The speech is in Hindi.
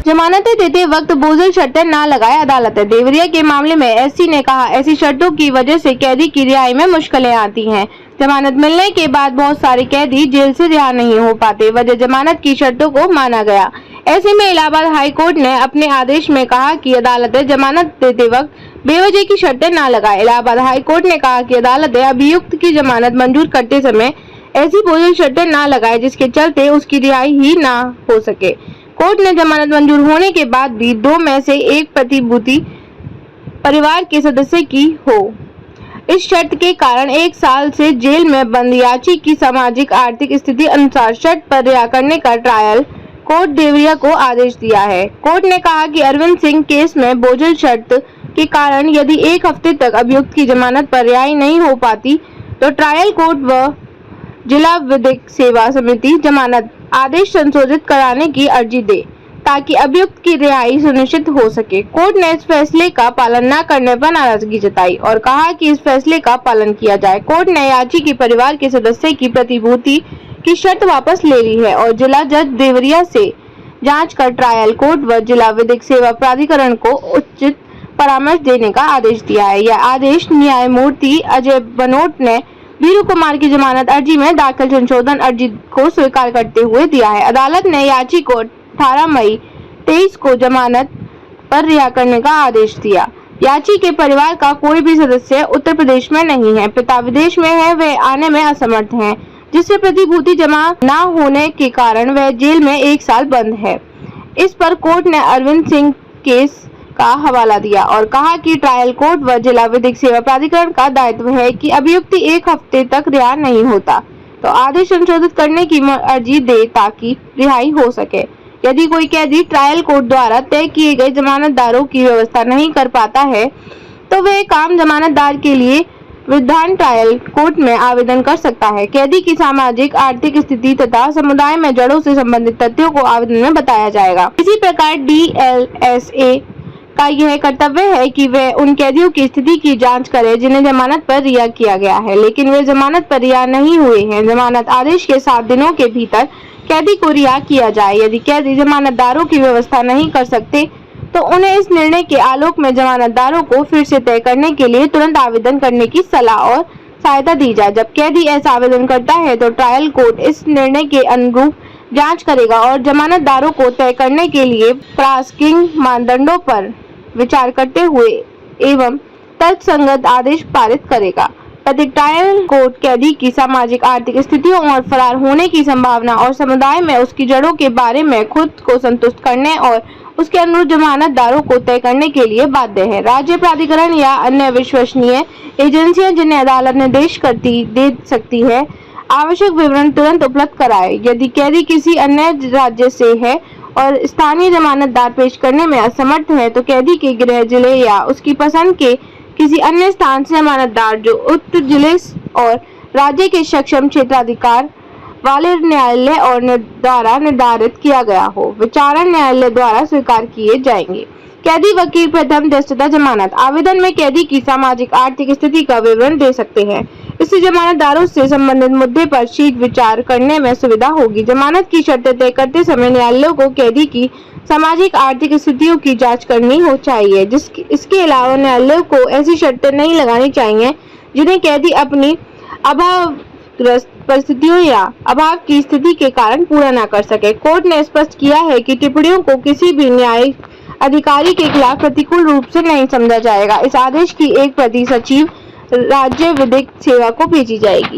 जमानतें देते वक्त बोझिल शर्तें न लगाए अदालत। देवरिया के मामले में एससी ने कहा, ऐसी शर्तों की वजह से कैदी की रिहाई में मुश्किलें आती हैं। जमानत मिलने के बाद बहुत सारे कैदी जेल से रिहा नहीं हो पाते, वजह जमानत की शर्तों को माना गया। ऐसे में इलाहाबाद हाई कोर्ट ने अपने आदेश में कहा कि अदालतें जमानत देते वक्त बेवजह की शर्तें न लगाए। इलाहाबाद हाई कोर्ट ने कहा कि अदालतें अभियुक्त की जमानत मंजूर करते समय ऐसी बोझिल शर्तें न लगाए जिसके चलते उसकी रिहाई ही न हो सके। कोर्ट ने जमानत मंजूर होने के बाद भी 2 में से 1 प्रतिभूति परिवार के सदस्य की हो। इस शर्त के कारण 1 साल से जेल में बंद याची की सामाजिक आर्थिक स्थिति अनुसार शर्त पर रिहा करने का ट्रायल कोर्ट देवरिया को आदेश दिया है। कोर्ट ने कहा कि अरविंद सिंह केस में बोझिल शर्त के कारण यदि 1 हफ्ते तक अभियुक्त की जमानत पर रिहाई नहीं हो पाती तो ट्रायल कोर्ट व जिला विधिक सेवा समिति जमानत आदेश संशोधित कराने की अर्जी दे ताकि अभियुक्त की रिहाई सुनिश्चित हो सके। कोर्ट ने इस फैसले का पालन न करने पर नाराजगी जताई और कहा कि इस फैसले का पालन किया जाए। कोर्ट ने याची के परिवार के सदस्य की प्रतिभूति की शर्त वापस ले ली है और जिला जज देवरिया से जांच कर ट्रायल कोर्ट व जिला विधिक सेवा प्राधिकरण को उचित परामर्श देने का आदेश दिया है। यह आदेश न्यायमूर्ति अजय बनोट ने वीरू कुमार की जमानत अर्जी में दाखिल संशोधन अर्जी को स्वीकार करते हुए दिया है। अदालत ने याची को 18 मई 23 को जमानत पर रिहा करने का आदेश दिया। याची के परिवार का कोई भी सदस्य उत्तर प्रदेश में नहीं है, पिता विदेश में है, वे आने में असमर्थ हैं, जिससे प्रतिभूति जमा न होने के कारण वह जेल में 1 साल बंद है। इस पर कोर्ट ने अरविंद सिंह केस का हवाला दिया और कहा कि ट्रायल कोर्ट व जिला विधिक सेवा प्राधिकरण का दायित्व है कि अभियुक्त 1 हफ्ते तक रिहा नहीं होता तो आदेश संशोधित करने की अर्जी दे ताकि रिहाई हो सके। यदि कोई कैदी ट्रायल कोर्ट द्वारा तय किए गए जमानतदारों की व्यवस्था नहीं कर पाता है तो वह काम जमानतदार के लिए विधान ट्रायल कोर्ट में आवेदन कर सकता है। कैदी की सामाजिक आर्थिक स्थिति तथा समुदाय में जड़ों से संबंधित तथ्यों को आवेदन में बताया जाएगा। इसी प्रकार DLSA का यह कर्तव्य है कि वे उन कैदियों की स्थिति की जांच करे जिन्हें जमानत पर रिहा किया गया है लेकिन वे जमानत पर रिहा नहीं हुए हैं। जमानत आदेश के 7 दिनों के भीतर कैदी को रिहा किया जाए। यदि कैदी जमानतदारों की व्यवस्था नहीं कर सकते तो उन्हें इस निर्णय के आलोक में जमानतदारों को फिर से तय करने के लिए तुरंत आवेदन करने की सलाह और सहायता दी जाए। जब कैदी ऐसा आवेदन करता है तो ट्रायल कोर्ट इस निर्णय के अनुरूप जांच करेगा और जमानतदारों को तय करने के लिए प्रासंगिक मानदंडों पर विचार करते हुए एवं तर्कसंगत आदेश पारित करेगा। प्रति ट्रायल कोर्ट कैदी की सामाजिक आर्थिक स्थितियों और फरार होने की संभावना और समुदाय में उसकी जड़ों के बारे में खुद को संतुष्ट करने और उसके अनुरूप जमानतदारों को तय करने के लिए बाध्य है। राज्य प्राधिकरण या अन्य विश्वसनीय एजेंसियां जिन्हें अदालत निर्देश दे सकती है आवश्यक विवरण तुरंत उपलब्ध कराए। यदि कैदी किसी अन्य राज्य से है और स्थानीय जमानतदार पेश करने में असमर्थ है तो कैदी के गृह जिले या उसकी पसंद के किसी अन्य स्थान से जमानतदार जो उक्त जिले और राज्य के सक्षम क्षेत्राधिकार वाले न्यायालय और द्वारा निर्धारित किया गया हो विचारण न्यायालय द्वारा स्वीकार किए जाएंगे। कैदी वकील प्रथम दृष्टया जमानत आवेदन में कैदी की सामाजिक आर्थिक स्थिति का विवरण दे सकते हैं। इससे जमानतदारों से संबंधित मुद्दे पर शीघ्र विचार करने में सुविधा होगी। जमानत की शर्तें तय करते समय न्यायालयों को कैदी की सामाजिक आर्थिक स्थितियों की जांच करनी हो चाहिए। इसके अलावा न्यायालयों को ऐसी शर्तें नहीं लगानी चाहिए जिन्हें कैदी अपनी अभावग्रस्त परिस्थितियों या अभाव की स्थिति के कारण पूरा न कर सके। कोर्ट ने स्पष्ट किया है कि टिप्पणियों को किसी भी न्यायिक अधिकारी के खिलाफ प्रतिकूल रूप से नहीं समझा जाएगा। इस आदेश की एक प्रति सचिव राज्य विधिक सेवा को भेजी जाएगी।